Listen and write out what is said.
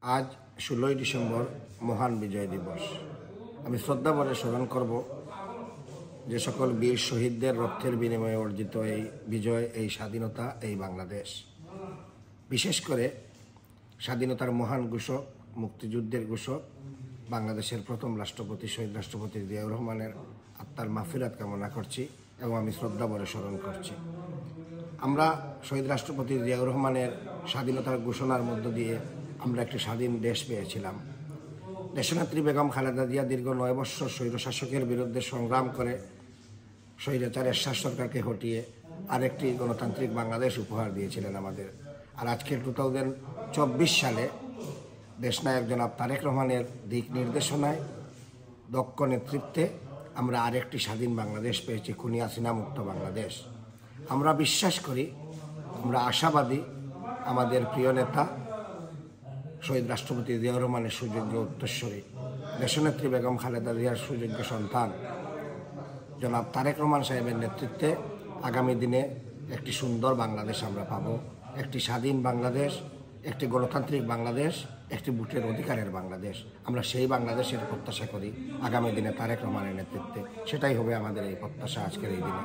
আজ 16ই ডিসেম্বর মহান বিজয় দিবস। আমি শ্রদ্ধাভরে স্মরণ করব যে সকল বীর শহীদদের রক্তের বিনিময়ে অর্জিত এই বিজয়, এই স্বাধীনতা, এই বাংলাদেশ। বিশেষ করে স্বাধীনতার মহান ঘোষক, মুক্তিযুদ্ধের ঘোষক, বাংলাদেশের প্রথম রাষ্ট্রপতি শহীদ রাষ্ট্রপতি জিয়াউর রহমানের আত্মার মাগফিরাত কামনা করছি এবং আমি শ্রদ্ধাভরে স্মরণ করছি। আমরা শহীদ রাষ্ট্রপতি জিয়াউর রহমানের স্বাধীনতার ঘোষণার মধ্য দিয়ে আমরা একটি স্বাধীন দেশ পেয়েছিলাম। দেশনেত্রী বেগম খালেদা জিয়া দীর্ঘ 9 বৎসর স্বৈরশাসকের বিরুদ্ধে সংগ্রাম করে স্বৈরাচার এরশাদ সরকারকে হটিয়ে আরেকটি গণতান্ত্রিক বাংলাদেশ উপহার দিয়েছিলেন আমাদের। আর আজকের 2024 সালে দেশনায়ক জনাব তারেক রহমানের দিক নির্দেশনায়, দক্ষ নেতৃত্বে আমরা আরেকটি স্বাধীন বাংলাদেশ পেয়েছি, খুনি হাসিনা মুক্ত বাংলাদেশ। আমরা বিশ্বাস করি, আমরা আশাবাদী, আমাদের প্রিয় নেতা শহীদ রাষ্ট্রপতি জিয়াউর রহমানের সুযোগ্য উত্তরসূরি, দেশনেত্রী বেগম খালেদা জিয়ার সুযোগ্য সন্তান জনাব তারেক রহমান সাহেবের নেতৃত্বে আগামী দিনে একটি সুন্দর বাংলাদেশ আমরা পাব, একটি স্বাধীন বাংলাদেশ, একটি গণতান্ত্রিক বাংলাদেশ, একটি ভোটের অধিকারের বাংলাদেশ। আমরা সেই বাংলাদেশের প্রত্যাশা করি আগামী দিনে তারেক রহমানের নেতৃত্বে। সেটাই হবে আমাদের এই প্রত্যাশা আজকের এই দিনে।